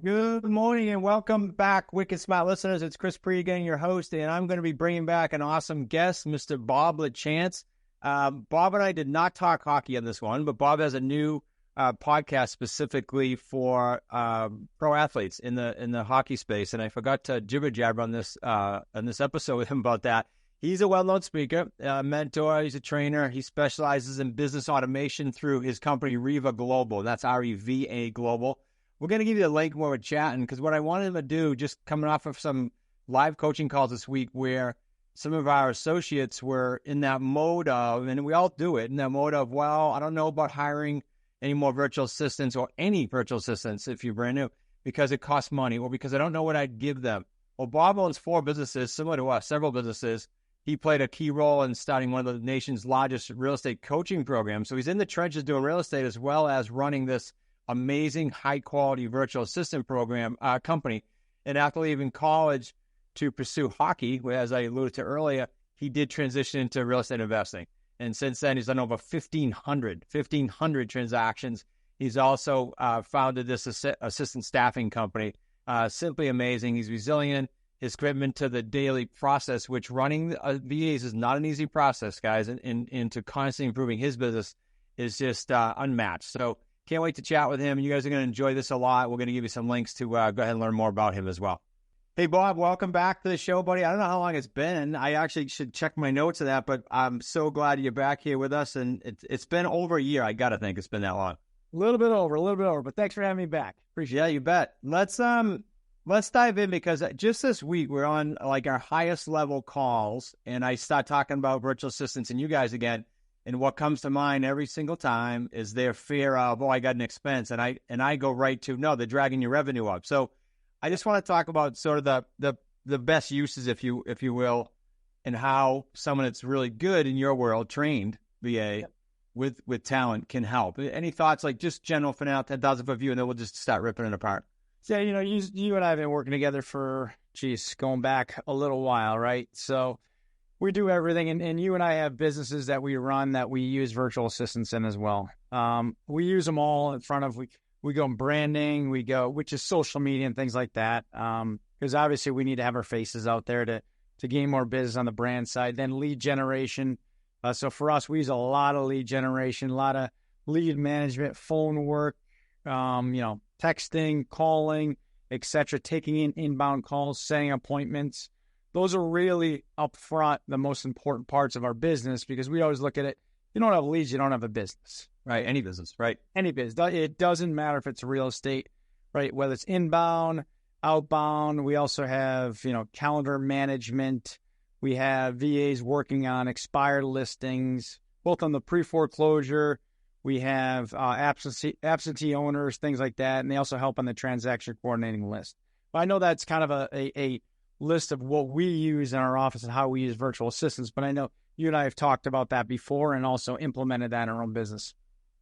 Good morning and welcome back, Wicked Smart listeners. It's Chris Pregan, your host, and I'm going to be bringing back an awesome guest, Mr. Bob Lachance. Bob and I did not talk hockey on this one, but Bob has a new podcast specifically for pro athletes in the hockey space, and I forgot to jibber jabber on this episode with him about that. He's a well-known speaker, mentor. He's a trainer. He specializes in business automation through his company REVA Global, and that's REVA Global. We're going to give you a link while we're chatting because what I wanted him to do, just coming off of some live coaching calls this week where some of our associates were in that mode of, and we all do it, in that mode of, well, I don't know about hiring any more virtual assistants or any virtual assistants if you're brand new because it costs money or because I don't know what I'd give them. Well, Bob owns 4 businesses, similar to us, several businesses. He played a key role in starting one of the nation's largest real estate coaching programs. So he's in the trenches doing real estate as well as running this amazing high-quality virtual assistant program company. And after leaving college to pursue hockey, where, as I alluded to earlier, he did transition into real estate investing. And since then, he's done over 1,500 transactions. He's also founded this assistant staffing company. Simply amazing. He's resilient. His commitment to the daily process, which running VAs is not an easy process, guys, and to constantly improving his business is just unmatched. So can't wait to chat with him. You guys are going to enjoy this a lot. We're going to give you some links to go ahead and learn more about him as well. Hey, Bob, welcome back to the show, buddy. I don't know how long it's been. I actually should check my notes of that, but I'm so glad you're back here with us. And it's been over a year. I got to think it's been that long. A little bit over, but thanks for having me back. Appreciate it. Yeah, you bet. Let's dive in because just this week we're on like our highest level calls and I start talking about virtual assistants and you guys again. And what comes to mind every single time is their fear of, oh, I got an expense. And I go right to, no, they're dragging your revenue up. So I just want to talk about sort of the best uses, if you will, and how someone that's really good in your world, trained VA with talent can help. Any thoughts, like just general for now, 10,000 foot view, and then we'll just start ripping it apart. So, you and I have been working together for, going back a little while, right? So we do everything, and you and I have businesses that we run that we use virtual assistants in as well. We use them all in front of, we go in branding, which is social media and things like that, because obviously we need to have our faces out there to gain more business on the brand side. Then lead generation. So for us, we use a lot of lead generation, a lot of lead management, phone work, texting, calling, etc., taking in inbound calls, setting appointments. Those are really upfront the most important parts of our business because we always look at it. You don't have leads, you don't have a business. Right, any business, right? Any business. It doesn't matter if it's real estate, right? Whether it's inbound, outbound. We also have, calendar management. We have VAs working on expired listings, both on the pre-foreclosure. We have absentee owners, things like that, and they also help on the transaction coordinating list. But I know that's kind of a list of what we use in our office and how we use virtual assistants, but I know you and I have talked about that before and also implemented that in our own business.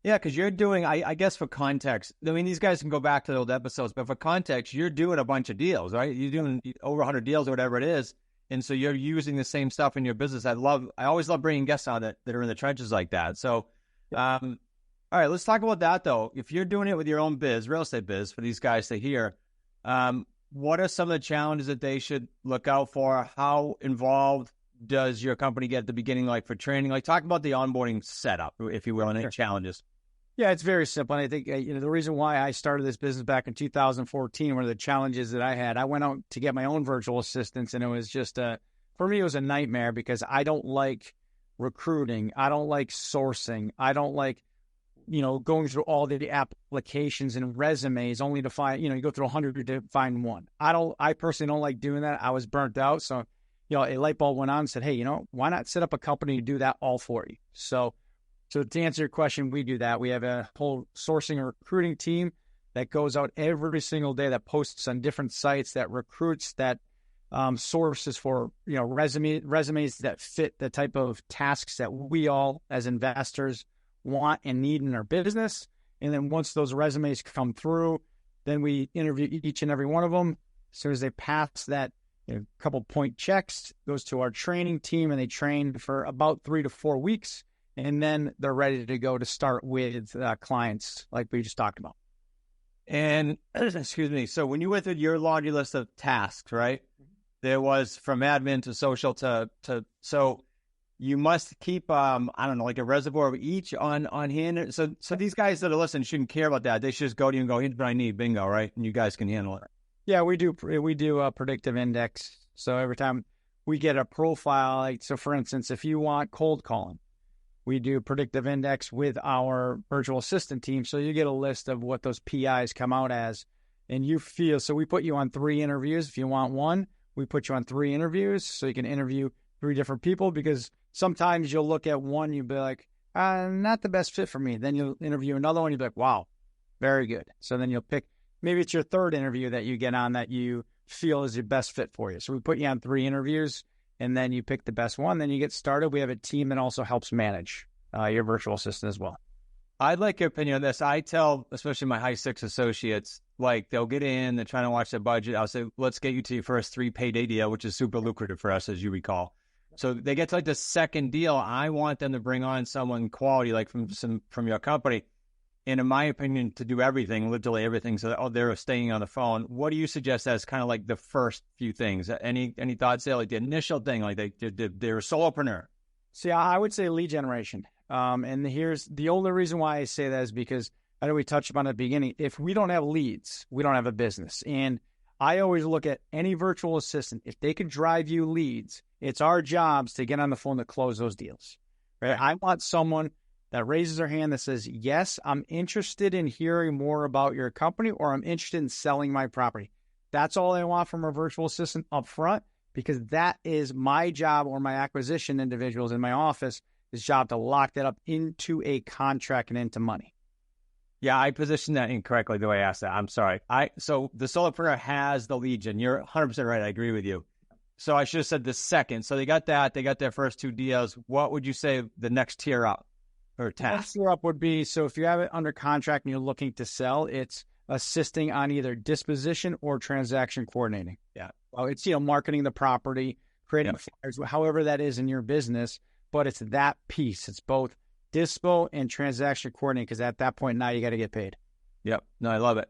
Yeah, because you're doing, I guess for context, I mean, these guys can go back to the old episodes, but for context, you're doing a bunch of deals, right? You're doing over 100 deals or whatever it is, and so you're using the same stuff in your business. I always love bringing guests on that are in the trenches like that. So, all right, let's talk about that, though. If you're doing it with your own biz, real estate biz, for these guys to hear, what are some of the challenges that they should look out for? How involved does your company get at the beginning, like for training? Like, talk about the onboarding setup, if you will, and any challenges. Yeah, it's very simple. And I think, the reason why I started this business back in 2014, one of the challenges that I had, I went out to get my own virtual assistants, and it was just, for me, it was a nightmare because I don't like recruiting. I don't like sourcing. I don't like, going through all the applications and resumes only to find, you go through 100 to find one. I personally don't like doing that. I was burnt out. So, a light bulb went on and said, hey, why not set up a company to do that all for you? So to answer your question, we do that. We have a whole sourcing and recruiting team that goes out every single day, that posts on different sites, that recruits, that sources for, resumes that fit the type of tasks that we all as investors want and need in our business. And then once those resumes come through, then we interview each and every one of them. As soon as they pass that couple point checks, goes to our training team, and they train for about 3 to 4 weeks. And then they're ready to go to start with clients like we just talked about. And excuse me. So when you went through your laundry list of tasks, right? There was from admin to social so you must keep I don't know, like a reservoir of each on hand. So these guys that are listening shouldn't care about that. They should just go to you and go, here's what I need, bingo, right? And you guys can handle it. Yeah, we do a predictive index. So every time we get a profile, like, so for instance, if you want cold calling, we do predictive index with our virtual assistant team. So you get a list of what those PIs come out as, and you feel, so we put you on 3 interviews. If you want one, we put you on 3 interviews so you can interview 3 different people, because sometimes you'll look at one, you'll be like, not the best fit for me. Then you'll interview another one, you'll be like, wow, very good. So then you'll pick, maybe it's your 3rd interview that you get on that you feel is your best fit for you. So we put you on 3 interviews, and then you pick the best one. Then you get started. We have a team that also helps manage your virtual assistant as well. I'd like your opinion on this. I tell, especially my high 6 associates, like they'll get in, they're trying to watch their budget. I'll say, let's get you to your first 3 payday deal, which is super lucrative for us, as you recall. So they get to like the 2nd deal. I want them to bring on someone quality, like from your company. And in my opinion, to do everything, literally everything. So they're staying on the phone. What do you suggest as kind of like the first few things? Any thoughts there? Like the initial thing, like they're a solopreneur. See, I would say lead generation. And here's the only reason why I say that is because I know we touched upon at the beginning. If we don't have leads, we don't have a business. And I always look at any virtual assistant. If they can drive you leads, it's our jobs to get on the phone to close those deals. Right? I want someone that raises their hand that says, yes, I'm interested in hearing more about your company, or I'm interested in selling my property. That's all I want from a virtual assistant up front, because that is my job, or my acquisition individuals in my office, his job to lock that up into a contract and into money. Yeah, I positioned that incorrectly the way I asked that. I'm sorry. So the solopreneur has the lead gen. You're 100% right. I agree with you. So I should have said the second. So they got that. They got their first 2 deals. What would you say the next tier up or task? Next tier up would be, so if you have it under contract and you're looking to sell, it's assisting on either disposition or transaction coordinating. Yeah. Well, it's, marketing the property, creating flyers, however that is in your business, but it's that piece. It's both dispo and transaction coordinating, because at that point now you got to get paid. Yep. No, I love it.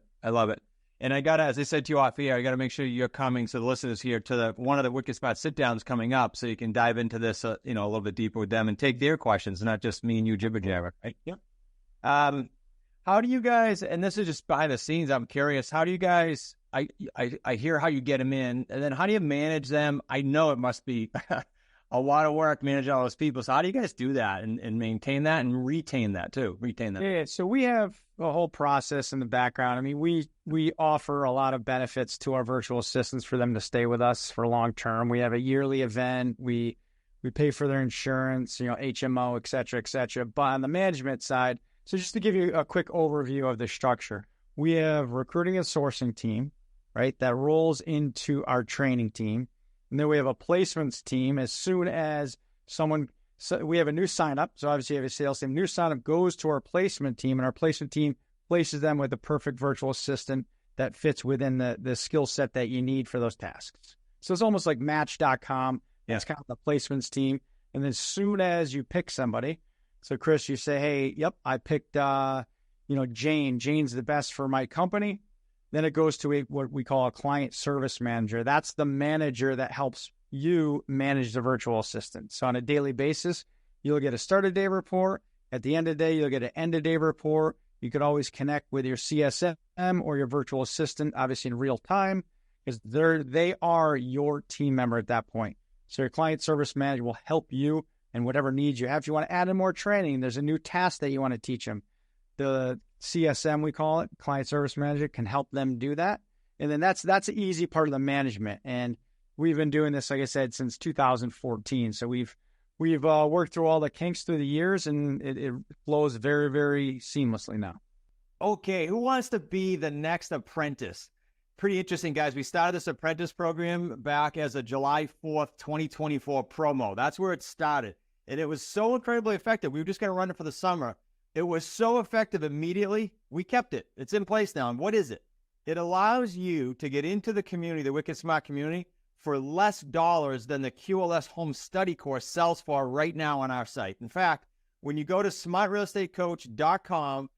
And I got to, as I said to you off air, I got to make sure you're coming, so the listeners here, to one of the Wicked Spot sit-downs coming up, so you can dive into this, a little bit deeper with them and take their questions, not just me and you jibber-jabber, right? Yep. How do you guys, and this is just behind the scenes, I'm curious, how do you guys, I hear how you get them in, and then how do you manage them? I know it must be a lot of work managing all those people. So how do you guys do that and maintain that and retain that too? Yeah, so we have a whole process in the background. I mean, we offer a lot of benefits to our virtual assistants for them to stay with us for long term. We have a yearly event. We pay for their insurance, HMO, et cetera. But on the management side, so just to give you a quick overview of the structure, we have recruiting and sourcing team, right? That rolls into our training team. And then we have a placements team. As soon as we have a new sign up. So obviously you have a sales team. New sign up goes to our placement team, and our placement team places them with the perfect virtual assistant that fits within the skill set that you need for those tasks. So it's almost like Match.com. That's kind of the placements team. And then as soon as you pick somebody, so Chris, you say, hey, yep, I picked, Jane. Jane's the best for my company. Then it goes to what we call a client service manager. That's the manager that helps you manage the virtual assistant. So on a daily basis, you'll get a start of day report. At the end of the day, you'll get an end of day report. You could always connect with your CSM or your virtual assistant, obviously in real time, because they are your team member at that point. So your client service manager will help you and whatever needs you have. If you want to add in more training, there's a new task that you want to teach them. The CSM, we call it, client service manager, can help them do that. And then that's the easy part of the management. And we've been doing this, like I said, since 2014. So we've worked through all the kinks through the years, and it flows very, very seamlessly now. Okay, who wants to be the next apprentice? Pretty interesting, guys. We started this apprentice program back as a July 4th, 2024 promo. That's where it started. And it was so incredibly effective. We were just going to run it for the summer. It was so effective immediately, we kept it. It's in place now. And what is it? It allows you to get into the community, the Wicked Smart community, for less dollars than the QLS home study course sells for right now on our site. In fact, when you go to smartrealestatecoach.com/,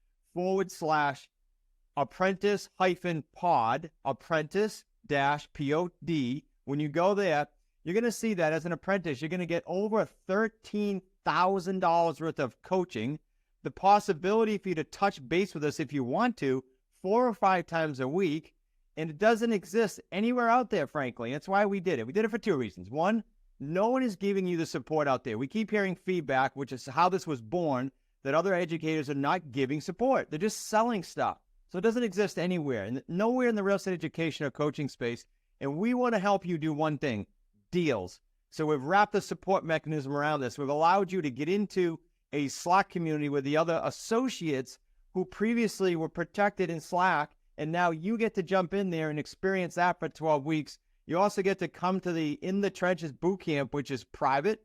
apprentice-pod, apprentice-pod. When you go there, you're going to see that as an apprentice, you're going to get over $13,000 worth of coaching, the possibility for you to touch base with us if you want to 4 or 5 times a week, and it doesn't exist anywhere out there, frankly. That's why we did it. We did it for 2 reasons. One, no one is giving you the support out there. We keep hearing feedback, which is how this was born, that other educators are not giving support. They're just selling stuff. So it doesn't exist anywhere, and nowhere in the real estate education or coaching space. And we want to help you do one thing, deals. So we've wrapped the support mechanism around this. We've allowed you to get into a Slack community with the other associates who previously were protected in Slack, and now you get to jump in there and experience that for 12 weeks. You also get to come to the In the Trenches boot camp, which is private.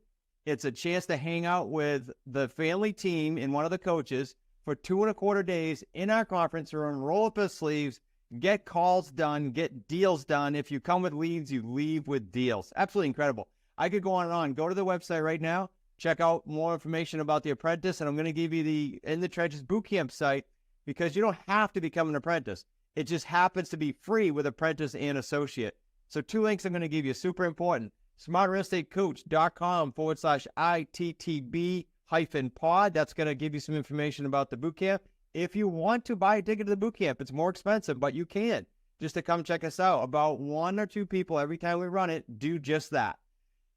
It's a chance to hang out with the family team and one of the coaches for 2.25 days in our conference room, roll up your sleeves, get calls done, get deals done. If you come with leads, you leave with deals. Absolutely incredible. I could go on and on. Go to the website right now. Check out more information about the apprentice, and I'm going to give you the In the Trenches Bootcamp site because you don't have to become an apprentice. It just happens to be free with apprentice and associate. So 2 links I'm going to give you, super important. smartrealestatecoach.com/ITTB-pod. That's going to give you some information about the bootcamp. If you want to buy a ticket to the bootcamp, it's more expensive, but you can. Just to come check us out. About 1 or 2 people every time we run it do just that.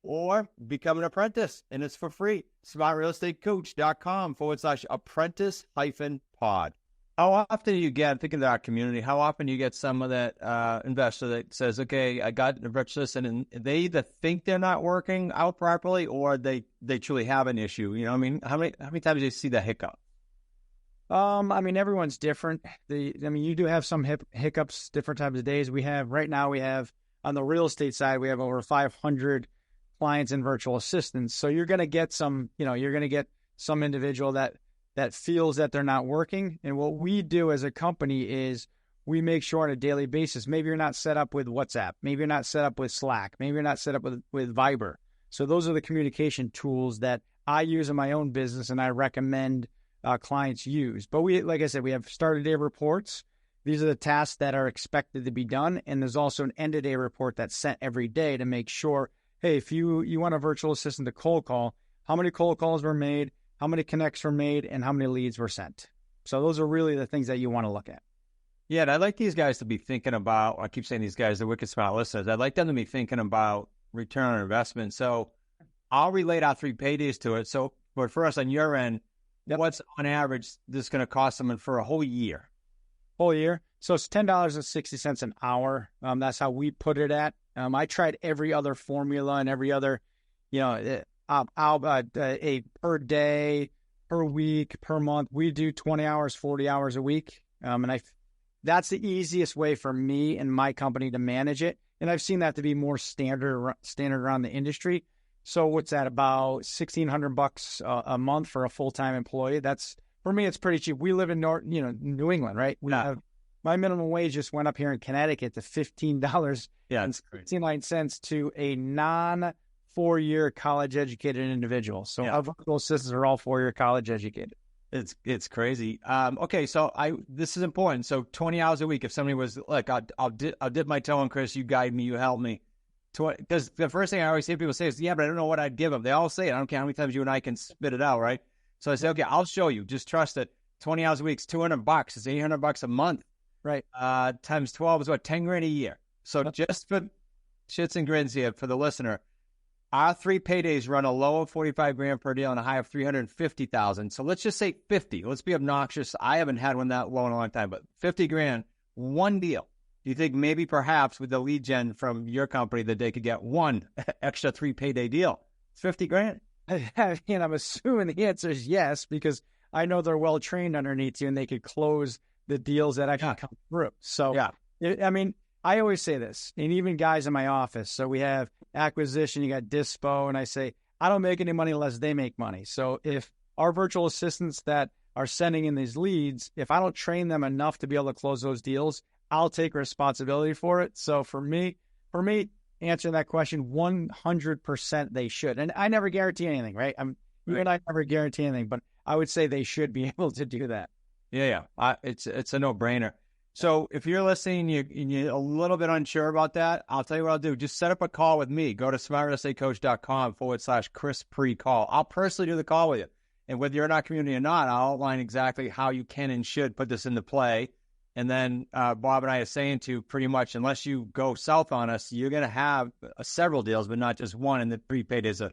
Or become an apprentice, and it's for free. smartrealestatecoach.com/apprentice-pod. How often do you get, thinking of our community, how often do you get some of that investor that says, okay, I got an apprentice, and they either think they're not working out properly or they truly have an issue? You know, I mean, how many times do you see the hiccup? I mean, everyone's different. You do have some hiccups, different times of days. Right now, on the real estate side, we have over 500 clients and virtual assistants. So you're going to get some individual that feels that they're not working. And what we do as a company is we make sure on a daily basis, maybe you're not set up with WhatsApp, maybe you're not set up with Slack, maybe you're not set up with Viber. So those are the communication tools that I use in my own business and I recommend clients use. But like I said, we have start of day reports. These are the tasks that are expected to be done. And there's also an end of day report that's sent every day to make sure, hey, if you want a virtual assistant to cold call, how many cold calls were made, how many connects were made, and how many leads were sent. So those are really the things that you want to look at. Yeah, and I'd like these guys to be thinking about, I keep saying these guys, the Wicked Smart listeners, I'd like them to be thinking about return on investment. So I'll relate our 3 paydays to it. So, but for us on your end, what's on average this going to cost them for a whole year? Whole year? So it's $10.60 an hour. That's how we put it at. I tried every other formula and every other, a per day, per week, per month. We do 20 hours, 40 hours a week. That's the easiest way for me and my company to manage it. And I've seen that to be more standard around the industry. So what's that, about $1,600 a month for a full-time employee? For me, it's pretty cheap. We live in New England, right? My minimum wage just went up here in Connecticut to $15.69 to a non-4-year college-educated individual. So our virtual assistants are all 4-year college educated. It's crazy. Okay, so this is important. So 20 hours a week. If somebody was like, I'll dip my toe in, Chris, you guide me, you help me. Because the first thing I always hear people say is, yeah, but I don't know what I'd give them. They all say it. I don't care how many times you and I can spit it out, right? So I say, okay, I'll show you. Just trust it. 20 hours a week is $200. It's $800 a month. Right. Times 12 is what, 10 grand a year. So just for shits and grins here for the listener, our 3 paydays run a low of 45 grand per deal and a high of 350,000. So let's just say 50. Let's be obnoxious. I haven't had one that low in a long time, but 50 grand, one deal. Do you think maybe perhaps with the lead gen from your company that they could get one extra 3 payday deal? It's 50 grand. And I'm assuming the answer is yes, because I know they're well trained underneath you and they could close the deals that actually come through. So, I always say this, and even guys in my office. So we have acquisition, you got dispo, and I say, I don't make any money unless they make money. So if our virtual assistants that are sending in these leads, if I don't train them enough to be able to close those deals, I'll take responsibility for it. So for me, answering that question, 100% they should. And I never guarantee anything, right? I never guarantee anything, but I would say they should be able to do that. Yeah. It's a no-brainer. So if you're listening and you're a little bit unsure about that, I'll tell you what I'll do. Just set up a call with me. Go to smartrealestatecoach.com/Chris pre-call. I'll personally do the call with you. And whether you're in our community or not, I'll outline exactly how you can and should put this into play. And then Bob and I are saying to pretty much, unless you go south on us, you're going to have several deals, but not just one. And the prepaid is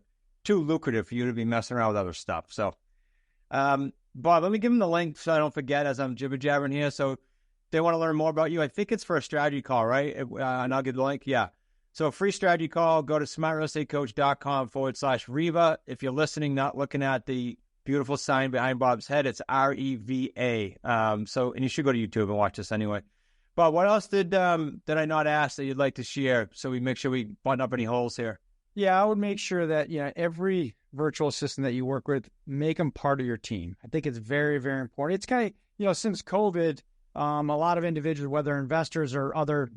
too lucrative for you to be messing around with other stuff. So, Bob, let me give them the link so I don't forget as I'm jibber-jabbering here. So they want to learn more about you. I think it's for a strategy call, right? And I'll give the link. Yeah. So a free strategy call, go to smartrealestatecoach.com/REVA. If you're listening, not looking at the beautiful sign behind Bob's head, it's REVA. And you should go to YouTube and watch this anyway. Bob, what else did I not ask that you'd like to share so we make sure we button up any holes here? Yeah, I would make sure that, every virtual assistant that you work with, make them part of your team. I think it's very, very important. It's kind of, since COVID, a lot of individuals, whether investors or other,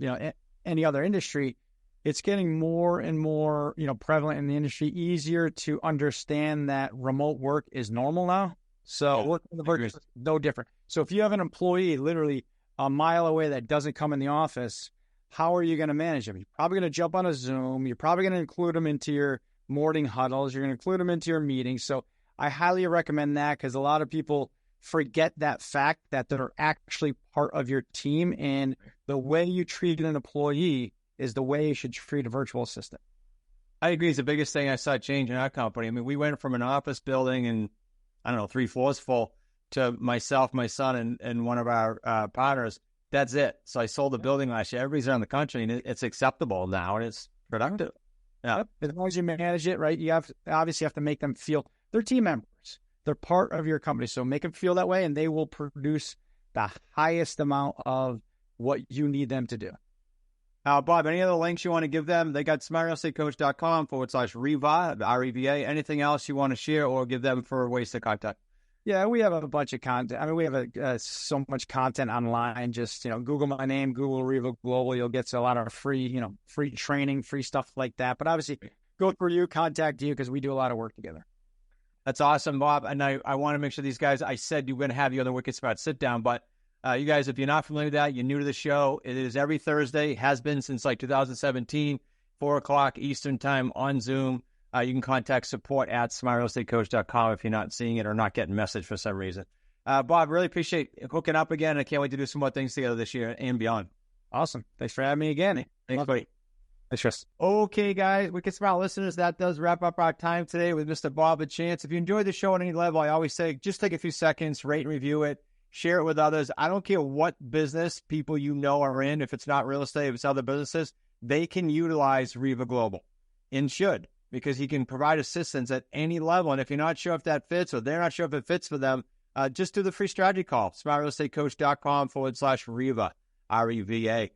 any other industry, it's getting more and more, prevalent in the industry, easier to understand that remote work is normal now. So work in the virtual is no different. So if you have an employee literally a mile away that doesn't come in the office, how are you going to manage them? You're probably going to jump on a Zoom. You're probably going to include them into your morning huddles. You're going to include them into your meetings. So I highly recommend that, because a lot of people forget that fact that they're actually part of your team, and the way you treat an employee is the way you should treat a virtual assistant. I agree. It's the biggest thing I saw change in our company. I mean, we went from an office building and 3 floors full to myself, my son, and one of our partners. That's it. So I sold the building last year. Everybody's around the country, and it's acceptable now, and it's productive. Yeah. Yep. As long as you manage it right, you obviously have to make them feel they're team members. They're part of your company. So make them feel that way, and they will produce the highest amount of what you need them to do. Bob, any other links you want to give them? They got smartrealestatecoach.com/REVA, REVA. Anything else you want to share or give them for ways to contact? Yeah, we have a bunch of content. I mean, we have so much content online. Just, Google my name, Google REVA Global. You'll get to a lot of free, free training, free stuff like that. But obviously, go through you, contact you, because we do a lot of work together. That's awesome, Bob. And I want to make sure these guys, I said you're going to have you on the Wicked Smart sit down, but you guys, if you're not familiar with that, you're new to the show. It is every Thursday, has been since 2017, 4 o'clock Eastern time on Zoom. You can contact support at smartrealestatecoach.com if you're not seeing it or not getting message for some reason. Bob, really appreciate hooking up again. I can't wait to do some more things together this year and beyond. Awesome. Thanks for having me again. Thanks, buddy. Thanks, Chris. Okay, guys, Wicked Smart listeners, that does wrap up our time today with Mr. Bob Lachance. If you enjoyed the show on any level, I always say just take a few seconds, rate and review it, share it with others. I don't care what business people are in. If it's not real estate, if it's other businesses, they can utilize REVA Global and should, because he can provide assistance at any level. And if you're not sure if that fits or they're not sure if it fits for them, just do the free strategy call, smartrealestatecoach.com/REVA, REVA.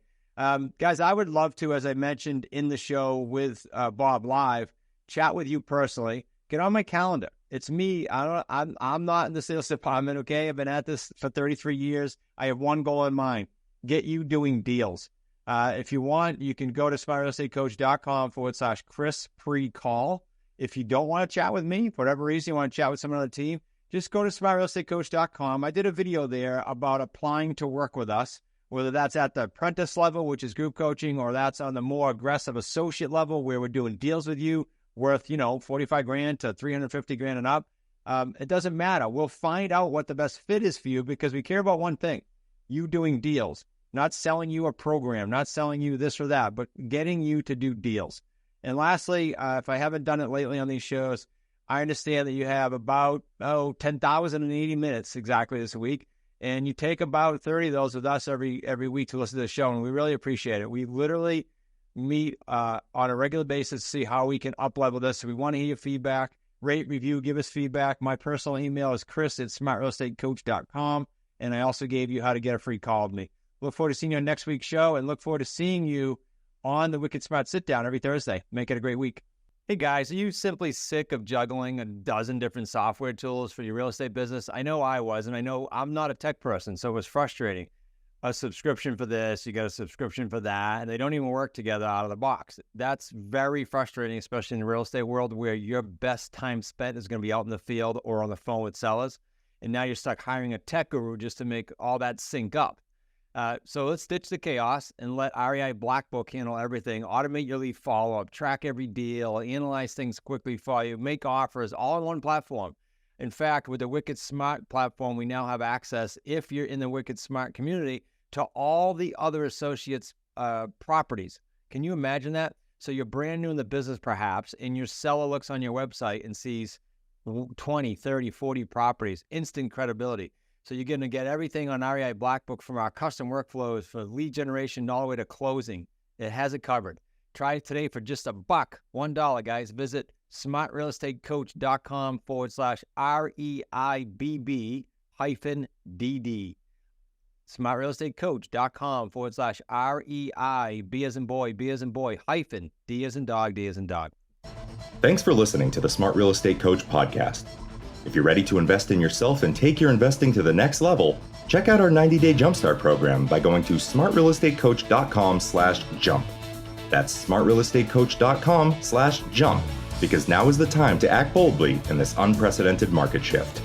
Guys, I would love to, as I mentioned in the show with Bob Live, chat with you personally. Get on my calendar. It's me. I'm not in the sales department, okay? I've been at this for 33 years. I have one goal in mind: get you doing deals. If you want, you can go to smartrealestatecoach.com/Chris pre-call. If you don't want to chat with me, for whatever reason, you want to chat with someone on the team, just go to smartrealestatecoach.com. I did a video there about applying to work with us, whether that's at the apprentice level, which is group coaching, or that's on the more aggressive associate level where we're doing deals with you worth, $45,000 to $350,000 and up. It doesn't matter. We'll find out what the best fit is for you, because we care about one thing: you doing deals. Not selling you a program, not selling you this or that, but getting you to do deals. And lastly, if I haven't done it lately on these shows, I understand that you have about 10,080 minutes exactly this week, and you take about 30 of those with us every week to listen to the show, and we really appreciate it. We literally meet on a regular basis to see how we can up-level this. So we want to hear your feedback, rate, review, give us feedback. My personal email is chris@smartrealestatecoach.com, and I also gave you how to get a free call with me. Look forward to seeing you on next week's show, and look forward to seeing you on the Wicked Smart Sit Down every Thursday. Make it a great week. Hey guys, are you simply sick of juggling a dozen different software tools for your real estate business? I know I was, and I know I'm not a tech person, so it was frustrating. A subscription for this, you get a subscription for that, and they don't even work together out of the box. That's very frustrating, especially in the real estate world where your best time spent is going to be out in the field or on the phone with sellers, and now you're stuck hiring a tech guru just to make all that sync up. So let's ditch the chaos and let REI Black Book handle everything. Automate your lead follow-up, track every deal, analyze things quickly for you, make offers all in one platform. In fact, with the Wicked Smart platform, we now have access, if you're in the Wicked Smart community, to all the other associates' properties. Can you imagine that? So you're brand new in the business perhaps, and your seller looks on your website and sees 20, 30, 40 properties, instant credibility. So you're going to get everything on REI Black Book, from our custom workflows for lead generation all the way to closing. It has it covered. Try it today for just $1, guys. Visit smartrealestatecoach.com/REIBB-DD. smartrealestatecoach.com/REI, B as in boy, B as in boy, hyphen, D as in dog, D as in dog. Thanks for listening to the Smart Real Estate Coach podcast. If you're ready to invest in yourself and take your investing to the next level, check out our 90-day Jumpstart program by going to smartrealestatecoach.com/jump. That's smartrealestatecoach.com/jump, because now is the time to act boldly in this unprecedented market shift.